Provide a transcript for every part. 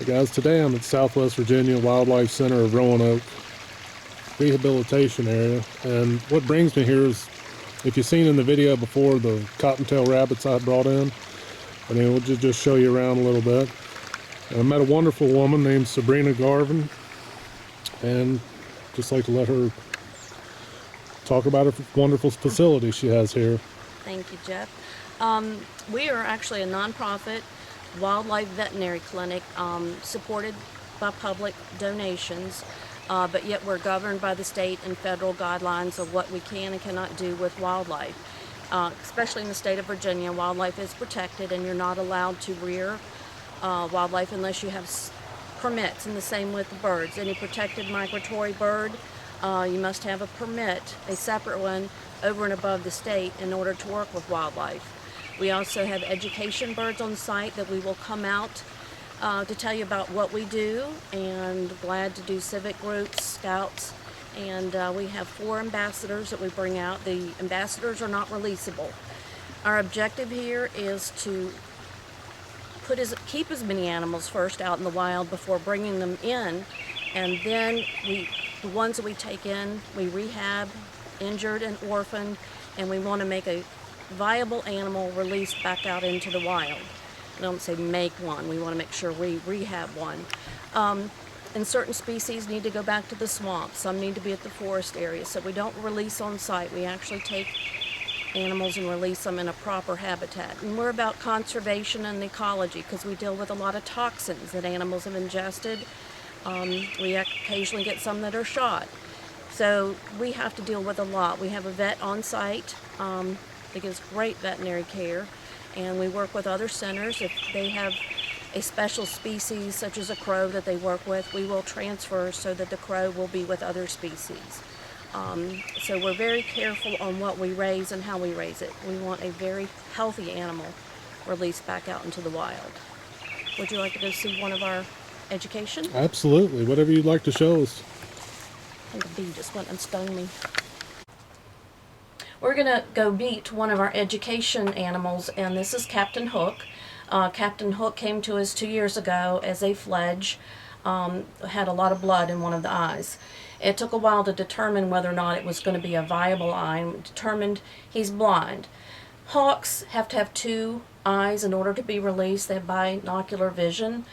Hey guys, today I'm at Southwest Virginia Wildlife Center of Roanoke rehabilitation area, and what brings me here is, if you've seen in the video before, the cottontail rabbits I brought in. I mean, we'll just show you around a little bit. And I met a wonderful woman named Sabrina Garvin, and just like to let her talk about her wonderful facility she has here. Thank you, Jeff. We are actually a nonprofit wildlife veterinary clinic supported by public donations, but yet we're governed by the state and federal guidelines of what we can and cannot do with wildlife. Especially in the state of Virginia, wildlife is protected and you're not allowed to rear wildlife unless you have permits, and the same with the birds. Any protected migratory bird, you must have a permit, a separate one, over and above the state in order to work with wildlife. We also have education birds on site that we will come out to tell you about what we do, and glad to do civic groups, scouts, and we have 4 ambassadors that we bring out. The ambassadors are not releasable. Our objective here is to keep as many animals first out in the wild before bringing them in, and then the ones that we take in, we rehab, injured and orphaned, and we want to make a viable animal released back out into the wild. I don't say make one, we want to make sure we rehab one. And certain species need to go back to the swamp, some need to be at the forest area, so we don't release on site. We actually take animals and release them in a proper habitat. And we're about conservation and ecology because we deal with a lot of toxins that animals have ingested. We occasionally get some that are shot. So we have to deal with a lot. We have a vet on site that gives great veterinary care, and we work with other centers. If they have a special species such as a crow that they work with, we will transfer so that the crow will be with other species. So we're very careful on what we raise and how we raise it. We want a very healthy animal released back out into the wild. Would you like to go see one of our education? Absolutely, whatever you'd like to show us. I think the bee just went and stung me. We're going to go meet one of our education animals, and this is Captain Hook. Captain Hook came to us 2 years ago as a fledge, had a lot of blood in one of the eyes. It took a while to determine whether or not it was going to be a viable eye. We determined he's blind. Hawks have to have 2 eyes in order to be released. They have binocular vision,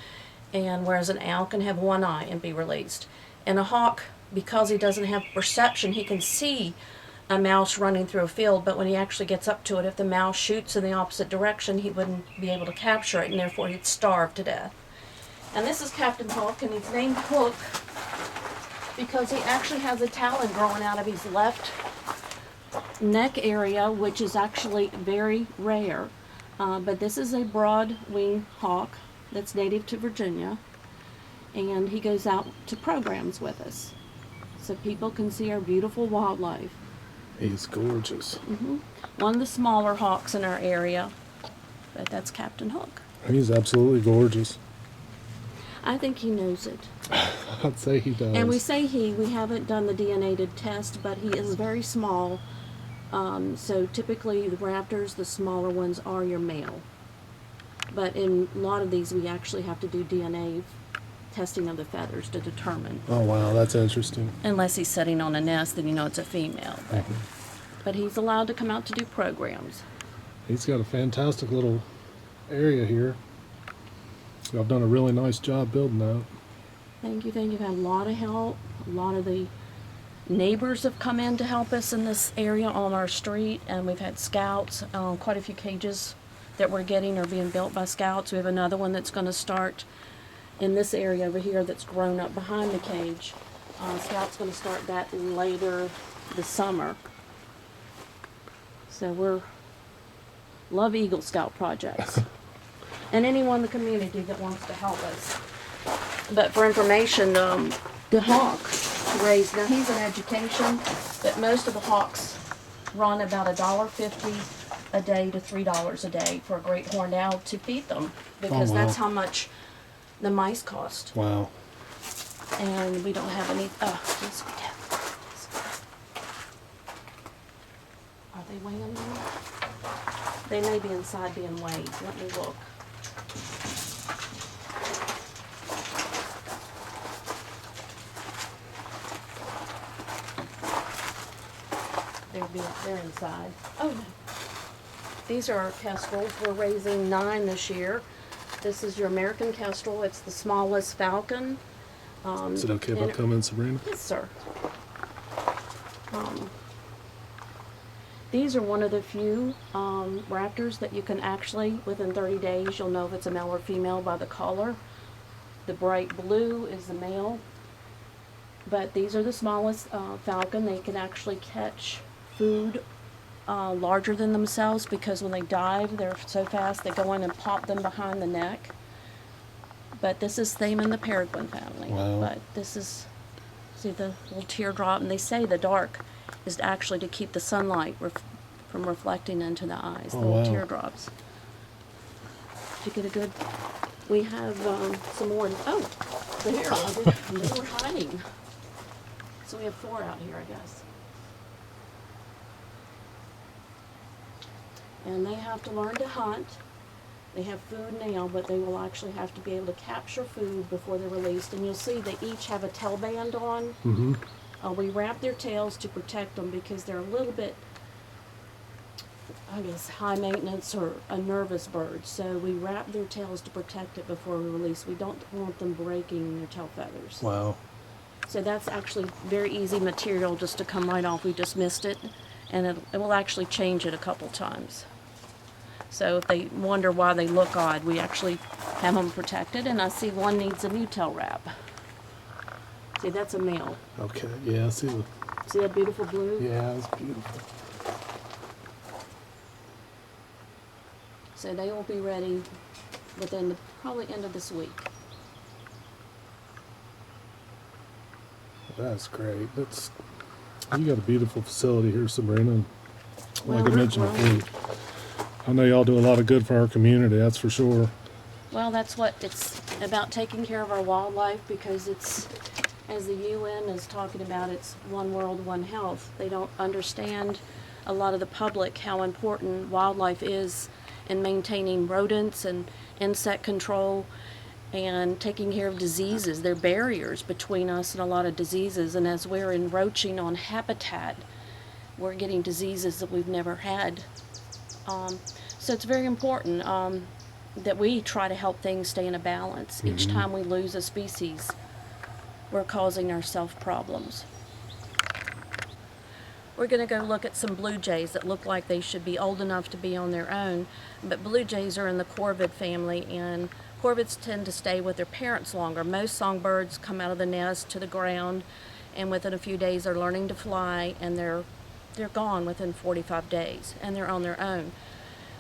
and whereas an owl can have 1 eye and be released. And a hawk, because he doesn't have perception, he can see a mouse running through a field, but when he actually gets up to it, if the mouse shoots in the opposite direction, he wouldn't be able to capture it, and therefore he'd starve to death. And this is Captain Hook, and he's named Hook because he actually has a talon growing out of his left neck area, which is actually very rare. But this is a broad-winged hawk that's native to Virginia, and he goes out to programs with us so people can see our beautiful wildlife. He's gorgeous. One of the smaller hawks in our area, but that's Captain Hook. He's absolutely gorgeous. I think he knows it. I'd say he does. And we say we haven't done the DNA test, but he is very small. So typically the raptors, the smaller ones, are your male. But in a lot of these, we actually have to do DNA testing of the feathers to determine. Oh wow, that's interesting. Unless he's sitting on a nest, then you know it's a female. But he's allowed to come out to do programs. He's got a fantastic little area here. I've done a really nice job building that. Thank you. You've had a lot of help. A lot of the neighbors have come in to help us in this area on our street, and we've had scouts. Quite a few cages that we're getting are being built by scouts. We have another one that's going to start in this area over here that's grown up behind the cage. Scout's going to start that later this summer. So we're love Eagle Scout projects. And anyone in the community that wants to help us. But for information, the hawk raised, now he's an education, but most of the hawks run about $1.50 a day to $3 a day for a great horned owl to feed them, because that's how much the mice cost. Wow. And we don't have any, yes we do. Are they weighing anymore? They may be inside being weighed. Let me look. they're inside. Oh, no. These are our kestrels. We're raising 9 this year. This is your American kestrel. It's the smallest falcon. Is it okay if I come in, Sabrina? Yes, sir. These are one of the few raptors that you can actually, within 30 days, you'll know if it's a male or female by the collar. The bright blue is the male. But these are the smallest falcon. They can actually catch food larger than themselves, because when they dive, they're so fast, they go in and pop them behind the neck. But this is Thaman the peregrine family. Wow. But this is, see the little teardrop, and they say the dark is actually to keep the sunlight from reflecting into the eyes, the little teardrops. Did you get a good, we have some more, oh, there, they were hiding. So we have 4 out here, I guess. And they have to learn to hunt. They have food now, but they will actually have to be able to capture food before they're released. And you'll see they each have a tail band on. Mm-hmm. We wrap their tails to protect them because they're a little bit, I guess, high maintenance or a nervous bird. So we wrap their tails to protect it before we release. We don't want them breaking their tail feathers. Wow. So that's actually very easy material just to come right off. We just missed it, and it will actually change it a couple times. So if they wonder why they look odd, we actually have them protected. And I see one needs a new tail wrap. See, that's a male. Okay, yeah, I see the... See that beautiful blue? Yeah, it's beautiful. So they will be ready within the probably end of this week. That's great. That's, you got a beautiful facility here, Sabrina. Like I mentioned before, I know y'all do a lot of good for our community, that's for sure. Well, that's what it's about, taking care of our wildlife, because it's, as the UN is talking about, it's one world, one health. They don't understand, a lot of the public, how important wildlife is in maintaining rodents and insect control and taking care of diseases. They're barriers between us and a lot of diseases, and as we're encroaching on habitat, we're getting diseases that we've never had. So it's very important that we try to help things stay in a balance. Mm-hmm. Each time we lose a species, we're causing ourselves problems. We're going to go look at some blue jays that look like they should be old enough to be on their own, but blue jays are in the corvid family, and corvids tend to stay with their parents longer. Most songbirds come out of the nest to the ground, and within a few days they're learning to fly, and they're gone within 45 days, and they're on their own.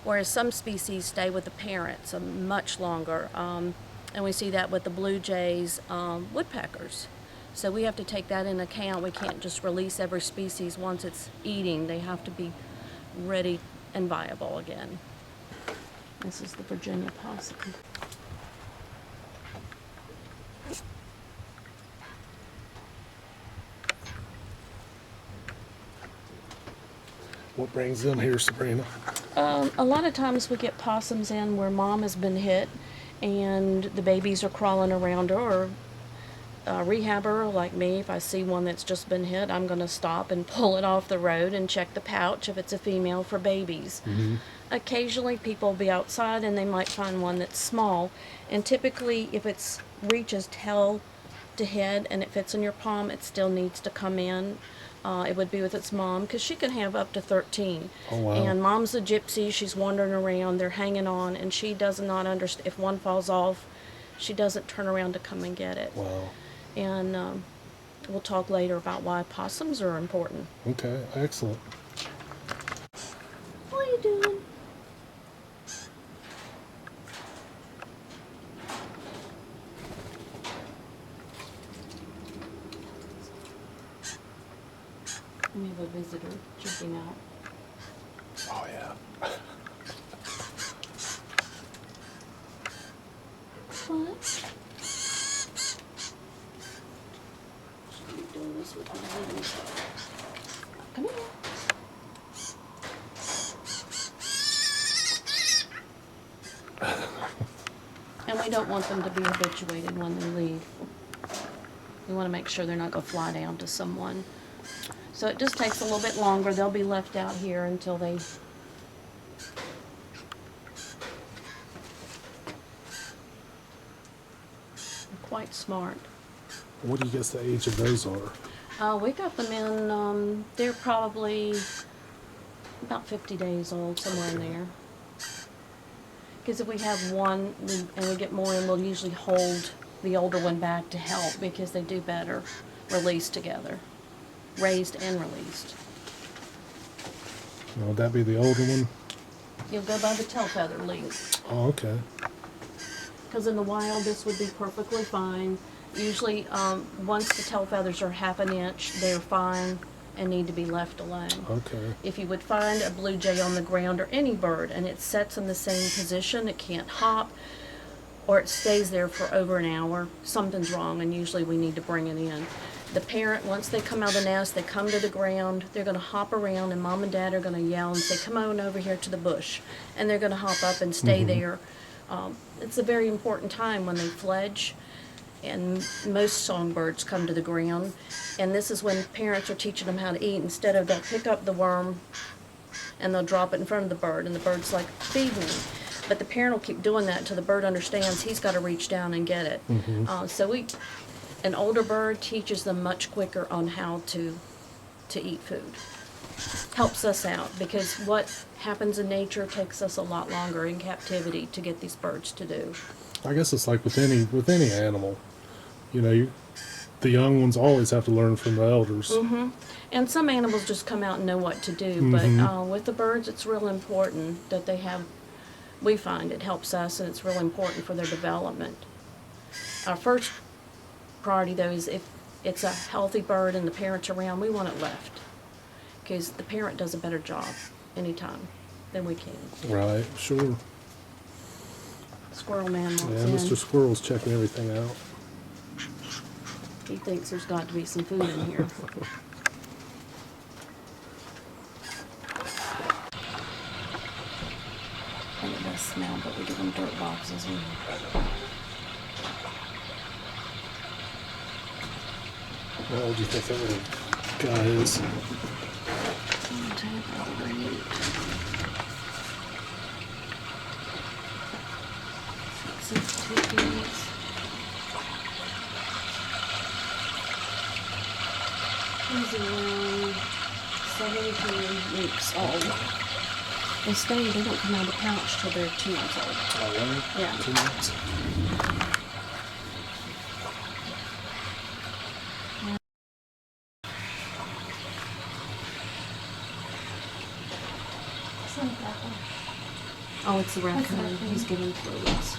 Whereas some species stay with the parents much longer, and we see that with the blue jays, woodpeckers. So we have to take that into account. We can't just release every species once it's eating. They have to be ready and viable again. This is the Virginia possum. What brings them here, Sabrina? A lot of times we get possums in where mom has been hit and the babies are crawling around her, or a rehabber like me, if I see one that's just been hit, I'm going to stop and pull it off the road and check the pouch if it's a female for babies. Mm-hmm. Occasionally people will be outside and they might find one that's small, and typically if it's reaches tail to head and it fits in your palm, it still needs to come in. It would be with its mom, because she can have up to 13. Oh, wow. And mom's a gypsy, she's wandering around, they're hanging on, and she does not understand. If one falls off, she doesn't turn around to come and get it. Wow. And we'll talk later about why possums are important. Okay, excellent. What are you doing? We have a visitor checking out. Oh, yeah. What? She's doing this with my hands. Come here. And we don't want them to be habituated when they leave. We want to make sure they're not going to fly down to someone. So it just takes a little bit longer. They'll be left out here until they... Quite smart. What do you guess the age of those are? We got them in, they're probably about 50 days old, somewhere in there. Because if we have one and we get more in, we'll usually hold the older one back to help because they do better released together. Raised and released. Would that be the older one? You'll go by the tail feather length. Oh, okay. Because in the wild, this would be perfectly fine. Usually, once the tail feathers are half an inch, they're fine and need to be left alone. Okay. If you would find a blue jay on the ground or any bird and it sets in the same position, it can't hop, or it stays there for over an hour, something's wrong, and usually we need to bring it in. The parent, once they come out of the nest, they come to the ground, they're going to hop around, and mom and dad are going to yell and say, come on over here to the bush. And they're going to hop up and stay there. It's a very important time when they fledge, and most songbirds come to the ground. And this is when parents are teaching them how to eat. Instead of, they'll pick up the worm and they'll drop it in front of the bird, and the bird's like, feed me. But the parent will keep doing that until the bird understands he's got to reach down and get it. An older bird teaches them much quicker on how to eat food. Helps us out, because what happens in nature takes us a lot longer in captivity to get these birds to do. I guess it's like with any animal. You know, the young ones always have to learn from the elders. And some animals just come out and know what to do, but with the birds, it's real important that they have. We find it helps us, and it's real important for their development. Our first priority, though, is if it's a healthy bird and the parent's around, we want it left, because the parent does a better job anytime than we can. Right, sure. Squirrel man walks Yeah, in. Mr. Squirrel's checking everything out. He thinks there's got to be some food in here. And it does smell, but we give them dirt boxes. How old do you think that little guy is? I'll tell you about the weight. 62 weeks. He's around 72 weeks old. They don't come out of the pouch till they're 2 months old. Oh, really? Yeah. 2 months. Oh, it's the raccoon. He's giving fluids.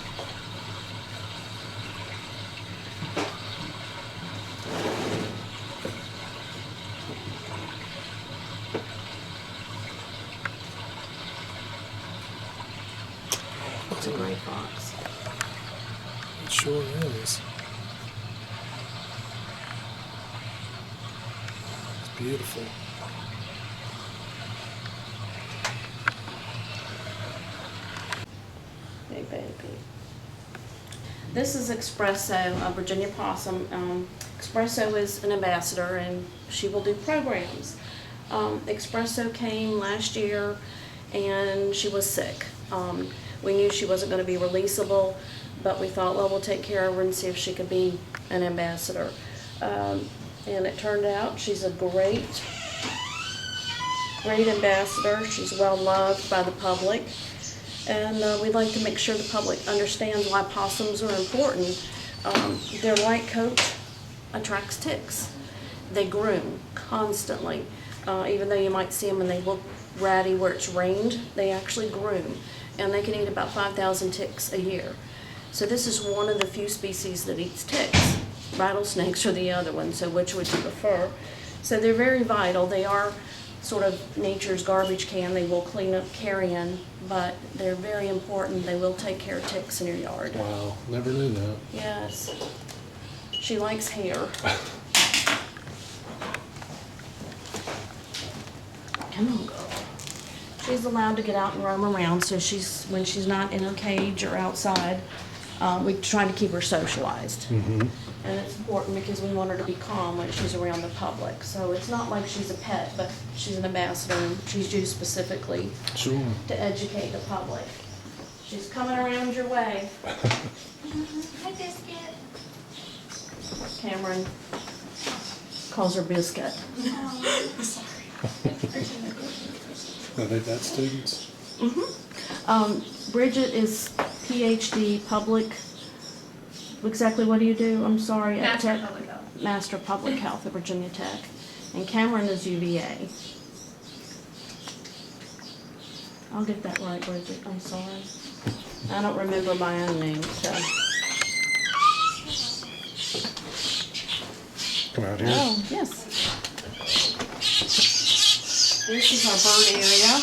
It's a gray fox. It sure is. It's beautiful. Hey, baby. This is Espresso, a Virginia possum. Espresso is an ambassador, and she will do programs. Espresso came last year, and she was sick. We knew she wasn't going to be releasable, but we thought, well, we'll take care of her and see if she could be an ambassador. And it turned out she's a great ambassador. She's well loved by the public. And we'd like to make sure the public understands why possums are important. Their light coat attracts ticks. They groom constantly. Even though you might see them and they look ratty where it's rained, they actually groom. And they can eat about 5,000 ticks a year. So this is one of the few species that eats ticks. Rattlesnakes are the other one, so which would you prefer? So they're very vital. They are sort of nature's garbage can. They will clean up carrion, but they're very important. They will take care of ticks in your yard. Wow, never knew that. Yes. She likes hair. Come on, girl. She's allowed to get out and roam around, so when she's not in a cage or outside, We try to keep her socialized. And it's important because we want her to be calm when she's around the public. So it's not like she's a pet, but she's an ambassador, and she's used specifically Sure. to educate the public. She's coming around your way. Hi, Biscuit. Cameron calls her Biscuit. Oh, sorry. Are they that students? Bridget is PhD public. Exactly what do you do? I'm sorry. at Master Tech- of Public Health. Master of Public Health at Virginia Tech. And Cameron is UVA. I'll get that right, Bridget. I'm sorry. I don't remember my own name, so. Come out here. Oh, yes. This is our bird area.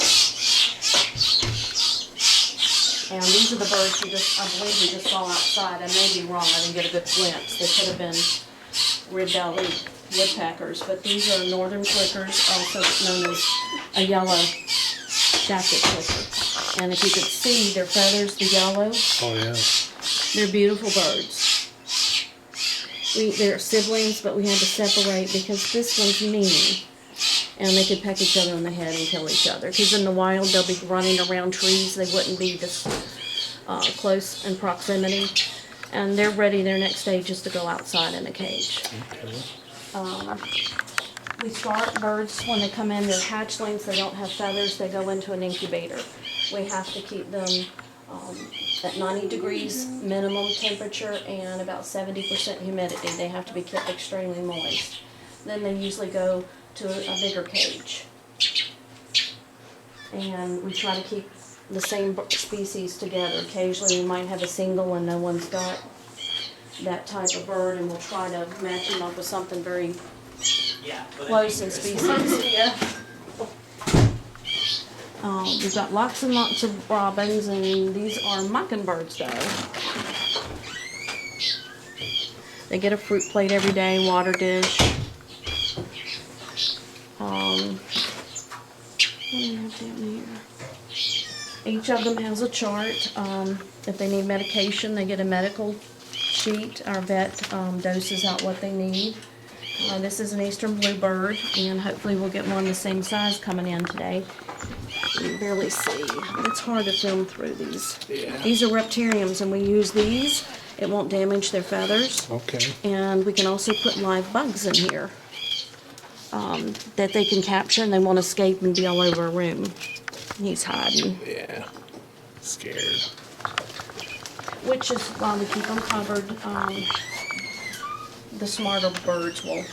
And these are the birds I believe we just saw outside. I may be wrong, I didn't get a good glimpse. They could have been red-bellied woodpeckers, but these are northern flickers, also known as a yellow jacket flicker. And if you could see their feathers, the yellow, Oh, yeah. they're beautiful birds. They're siblings, but we had to separate because this one's mean. And they could peck each other on the head and kill each other. Because in the wild, they'll be running around trees. They wouldn't be this close in proximity. And they're ready, their next stage is to go outside in a cage. Okay. We start birds when they come in, they're hatchlings, they don't have feathers, they go into an incubator. We have to keep them at 90 degrees minimum temperature and about 70% humidity. They have to be kept extremely moist. Then they usually go to a bigger cage. And we try to keep the same species together. Occasionally we might have a single and no one's got that type of bird, and we'll try to match them up with something very close in species. We've got lots and lots of robins, and these are mockingbirds though. They get a fruit plate every day, water dish. What do we have down here? Each of them has a chart. If they need medication, they get a medical sheet. Our vet doses out what they need. This is an eastern bluebird, and hopefully we'll get one the same size coming in today. You can barely see. It's hard to film through these. Yeah. These are reptariums, and we use these. It won't damage their feathers. Okay. And we can also put live bugs in here that they can capture, and they won't escape and be all over a room. He's hiding. Yeah. Scared. Which is why we keep them covered. The smarter birds will.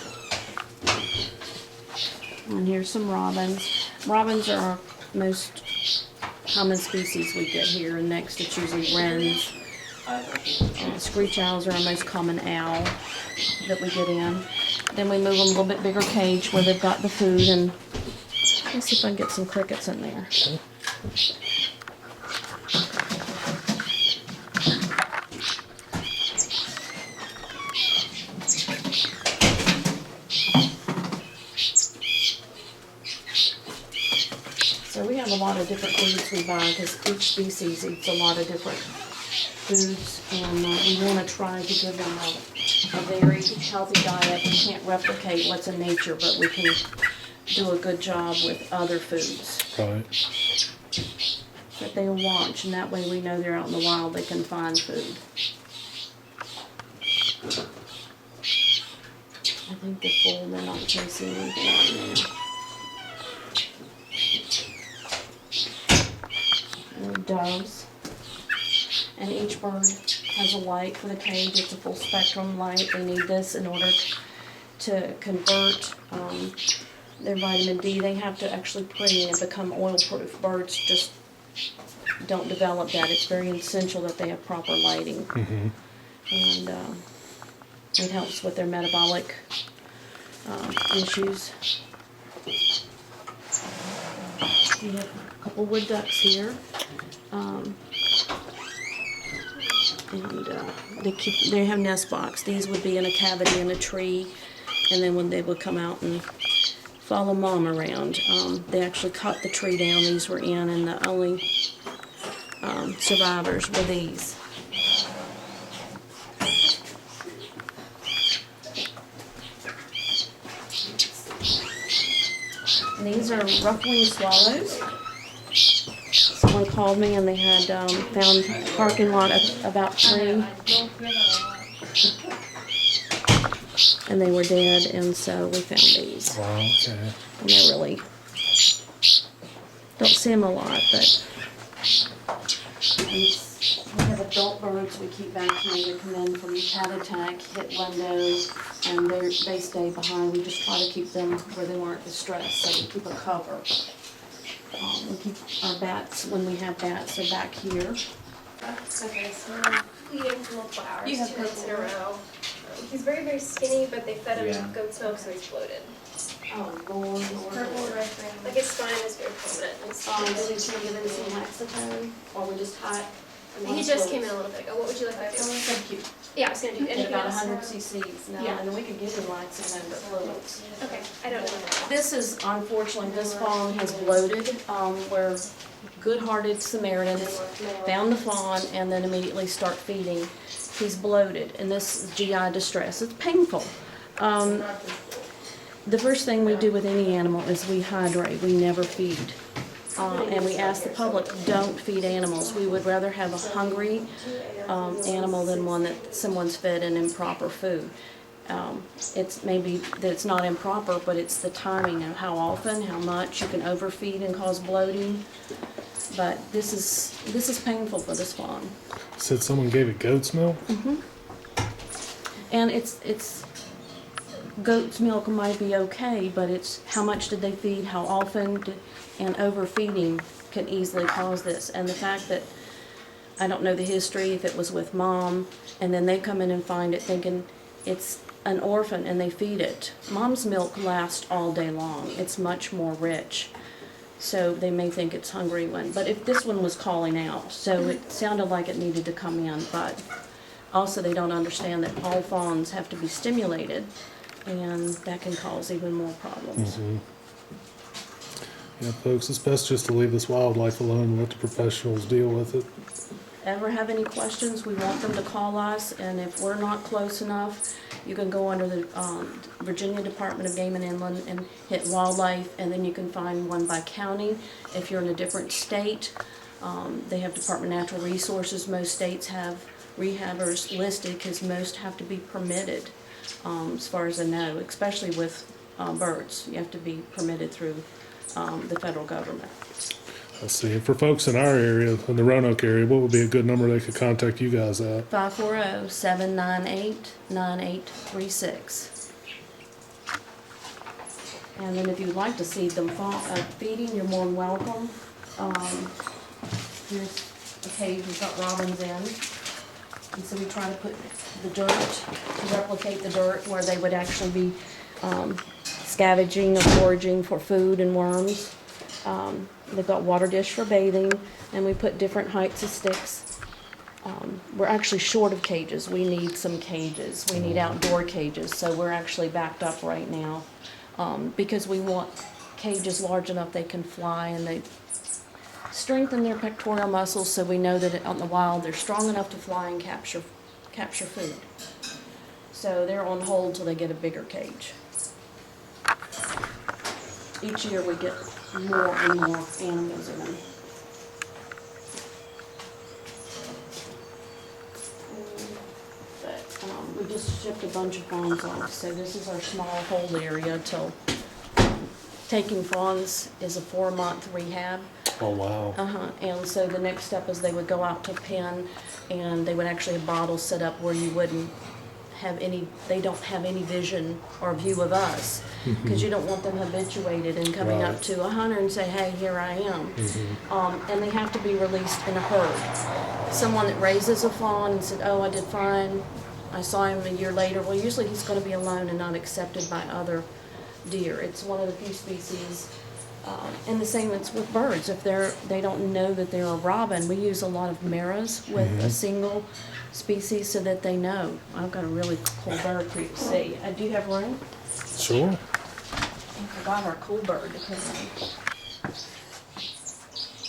And here's some robins. Robins are our most common species we get here, and next it's usually wrens. Screech owls are our most common owl that we get in. Then we move them a little bit bigger cage where they've got the food, and let's see if I can get some crickets in there. Okay. So we have a lot of different foods we buy because each species eats a lot of different foods, and we want to try to give them a very healthy diet. We can't replicate what's in nature, but we can do a good job with other foods Right. that they'll watch, and that way we know they're out in the wild, they can find food. I think they're full, they're not chasing anything right now. And doves. And each bird has a light for the cage. It's a full spectrum light. They need this in order to convert their vitamin D. They have to actually put in and become oil proof. Birds just don't develop that. It's very essential that they have proper lighting. Mm-hmm. And it helps with their metabolic issues. We have a couple wood ducks here. And they have nest box. These would be in a cavity in a tree, and then when they would come out and follow mom around, they actually cut the tree down these were in, and the only survivors were these. These are rough-winged swallows. Someone called me and they had found parking lot of about 3, and they were dead, and so we found these. Wow, okay. And they're really, don't see them a lot, but we have adult birds we keep vaccinated, come in from cat attack, hit windows, and they stay behind. We just try to keep them where they weren't distressed, so we keep a cover. We keep our bats, when we have bats, they're back here. Okay, so we gave him some little flowers You have 2 nights in a purple. row. He's very, very skinny, but they fed him Yeah. goat's milk, so he's bloated. Oh, Lord. Purple, red, green. Like his spine is very prominent. Did we should give him some Lexapro, or we just hot? He just came in a little bit ago. What would you like to do? Thank you. Yeah, I was gonna do It's anything about else. 100 cc's now, Yeah. and then we could give him Lexapro but fluids. Okay, I don't know. This is, unfortunately, this fawn has bloated, where good-hearted Samaritans found the fawn and then immediately start feeding. He's bloated, and this is GI distress. It's painful. The first thing we do with any animal is we hydrate. We never feed. And we ask the public, don't feed animals. We would rather have a hungry animal than one that someone's fed an improper food. It's maybe that it's not improper, but it's the timing of how often, how much. You can overfeed and cause bloating. But this is painful for this fawn. Said someone gave it goat's milk? And it's goat's milk might be okay, but it's how much did they feed, how often, and overfeeding can easily cause this. And the fact that I don't know the history, if it was with mom, and then they come in and find it thinking it's an orphan and they feed it. Mom's milk lasts all day long. It's much more rich. So they may think it's hungry one. But if this one was calling out, so it sounded like it needed to come in, but also they don't understand that all fawns have to be stimulated, and that can cause even more problems. Yeah, folks, it's best just to leave this wildlife alone and let the professionals deal with it. Ever have any questions, we want them to call us, and if we're not close enough, you can go under the Virginia Department of Game and Inland and hit wildlife, and then you can find one by county. If you're in a different state, they have Department of Natural Resources. Most states have rehabbers listed because most have to be permitted, as far as I know, especially with birds. You have to be permitted through the federal government. Let's see. For folks in our area, in the Roanoke area, what would be a good number they could contact you guys at? 540-798-9836. And then if you'd like to see them feeding, you're more than welcome. Here's a cage we've got robins in. And so we try to put the dirt, to replicate the dirt where they would actually be scavenging or foraging for food and worms. They've got water dish for bathing, and we put different heights of sticks. We're actually short of cages. We need some cages. We need outdoor cages, so we're actually backed up right now because we want cages large enough they can fly and they strengthen their pectoral muscles, so we know that out in the wild they're strong enough to fly and capture food. So they're on hold till they get a bigger cage. Each year we get more and more animals in. But we just shipped a bunch of fawns off, so this is our small hold area till taking fawns is a 4-month rehab. Oh, wow. And so the next step is they would go out to pen, and they would actually have bottles set up where you wouldn't have any, they don't have any vision or view of us, because you don't want them habituated and coming up Right. to a hunter and say, hey, here I am. And they have to be released in a herd. Someone that raises a fawn and said, oh, I did fine, I saw him a year later, well, usually he's going to be alone and not accepted by other deer. It's one of the few species. And the same is with birds. If they don't know that they're a robin, we use a lot of mirrors with a single species so that they know. I've got a really cool bird for you to see. Do you have room? Sure. I forgot our cool bird to put in.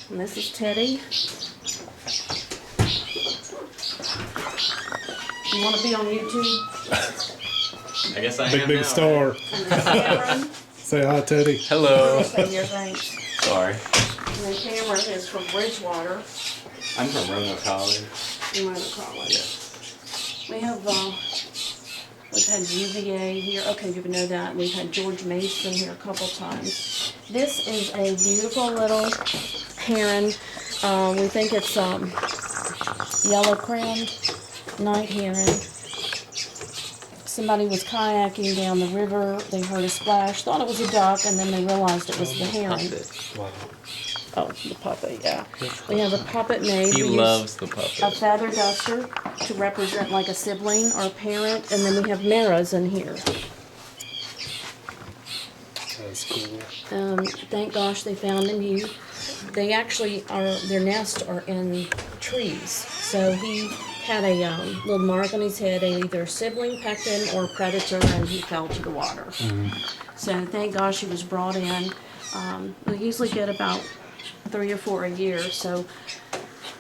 And this is Teddy. You want to be on YouTube? I guess I Big, am big now. star. And this is Cameron. Say hi, Teddy. Hello. Say your thanks. Sorry. And then Cameron is from Bridgewater. I'm from Roanoke College. You might call it. Yeah. We have, we've had UVA here. Okay, you know that. We've had George Mason here a couple times. This is a beautiful little heron. We think it's yellow-crowned night heron. Somebody was kayaking down the river. They heard a splash, thought it was a duck, and then they realized it was the heron. Puppet. Wow. Oh, the puppet, yeah. We have a puppet made. He We use loves the a puppet. feather duster to represent like a sibling or a parent, and then we have maras in here. That's cool. Thank gosh they found him. They actually their nests are in trees. So he had a little mark on his head, either a sibling pecked him or a predator, and he fell to the water. So thank gosh he was brought in. We usually get about 3 or 4 a year, so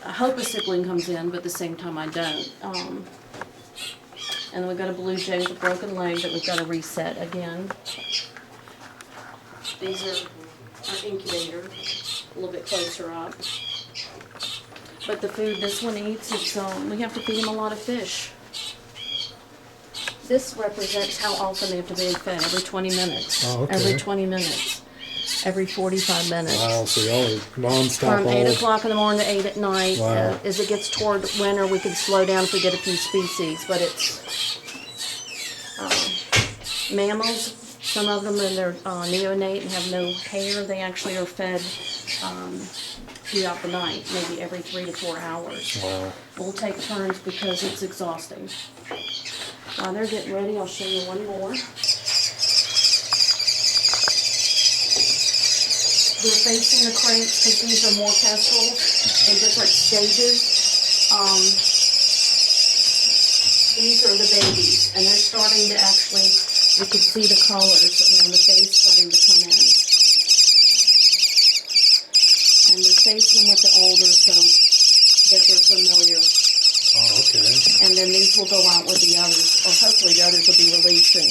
I hope a sibling comes in, but at the same time I don't. And then we've got a blue jay with a broken leg that we've got to reset again. These are our incubator, a little bit closer up. But the food this one eats, it's we have to feed him a lot of fish. This represents how often they have to be fed, every 20 minutes. Oh, okay. Every 20 minutes. Every 45 minutes. Wow, so y'all are nonstop From 8 o'clock in the morning to 8 at night. Wow. As it gets toward winter, we can slow down if we get a few species, but it's mammals. Some of them, when they're neonate and have no hair, they actually are fed throughout the night, maybe every 3 to 4 hours. Wow. We'll take turns because it's exhausting. While they're getting ready, I'll show you one more. They're facing the crates because these are more kestrels in different stages. These are the babies, and they're starting to actually, you can see the collars around the face starting to come in. And we're facing them with the older so that they're familiar. Oh, okay. And then these will go out with the others, or hopefully the others will be released soon.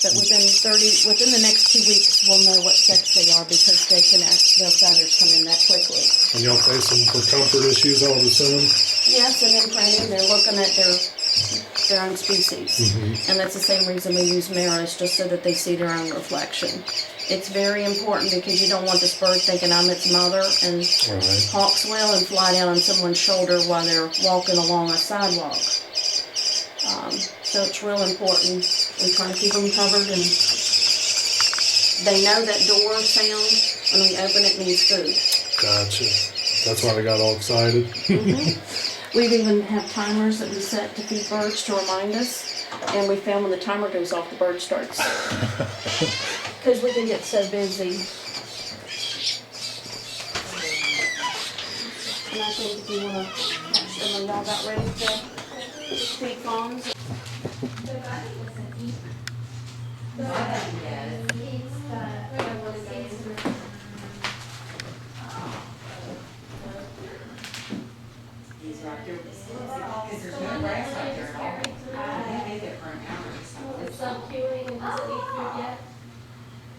But within the next 2 weeks, we'll know what sex they are because their feathers come in that quickly. And y'all facing for comfort issues, I would assume? Yes, and in training, they're looking at their own species. And that's the same reason we use mirrors, just so that they see their own reflection. It's very important because you don't want this bird thinking I'm its mother, and Right. hawks will and fly down on someone's shoulder while they're walking along a sidewalk. So it's real important. We try to keep them covered, and they know that door sound. When we open it, means food. Gotcha. That's why they got all excited. We even have timers that we set to feed birds to remind us, and we found when the timer goes off, the bird starts. Because we can get so busy. And I think if you want to catch them when y'all got ready to feed fawns.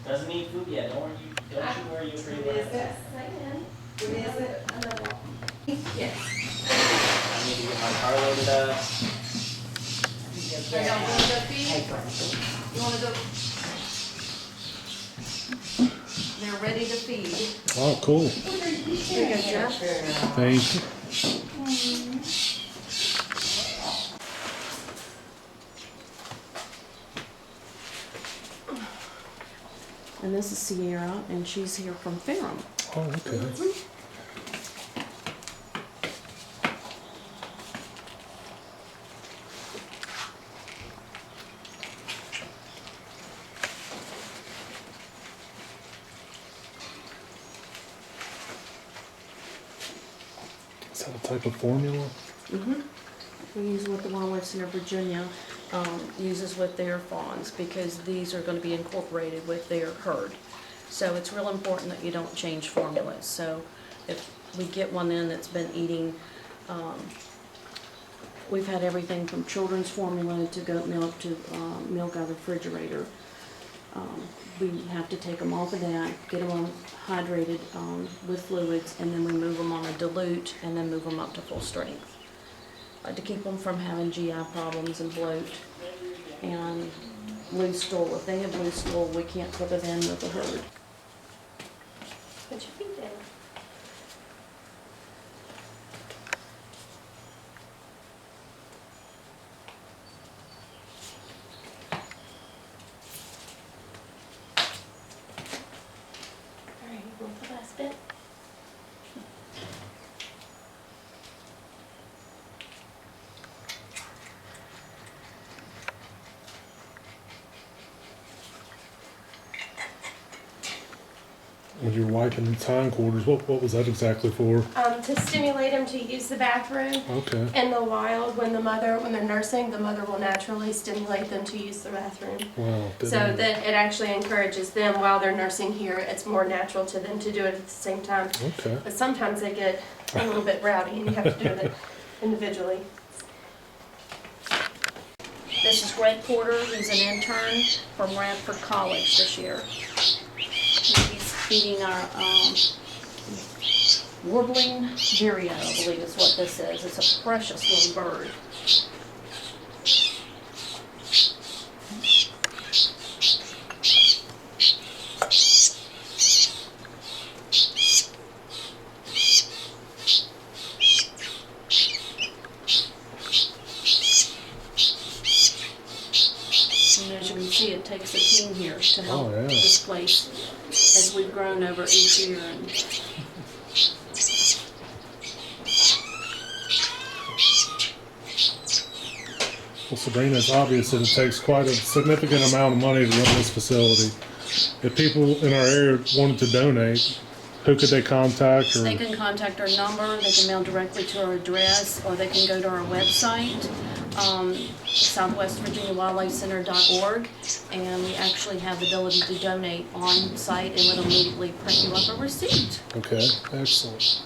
Doesn't eat food yet. Don't you worry, you'll pretty well. I need to get my car loaded up. They're ready to feed. Oh, cool. Here you go, Jeff. Thank you. And this is Sierra, and she's here from Ferrum. Oh, okay. Is that a type of formula? We use what the Wildlife Center of Virginia uses with their fawns because these are going to be incorporated with their herd. So it's real important that you don't change formulas. So if we get one in that's been eating We've had everything from children's formula to goat milk to milk out of the refrigerator. We have to take them off of that, get them on hydrated with fluids, and then we move them on a dilute and then move them up to full strength to keep them from having GI problems and bloat and loose stool. If they have loose stool, we can't put it in with the herd. Put your feet down. All right, you want the last bit? When you're wiping the hindquarters, what was that exactly for? To stimulate them to use the bathroom. Okay. In the wild, when they're nursing, the mother will naturally stimulate them to use the bathroom. Wow. So that it actually encourages them while they're nursing here. It's more natural to them to do it at the same time. Okay. But sometimes they get a little bit rowdy and you have to do it individually. This is Greg Porter. He's an intern from Radford College this year. He's feeding our warbling vireo, I believe is what this is. It's a precious little bird. And as you can see, it takes a team here to help Oh, yeah. displace as we've grown over each year. And Well, Sabrina, it's obvious that it takes quite a significant amount of money to run this facility. If people in our area wanted to donate, who could they contact? Or they can contact our number, they can mail directly to our address, or they can go to our website, southwestvirginiawildlifecenter.org, and we actually have the ability to donate on site, and it'll immediately print you up a receipt. Okay, excellent.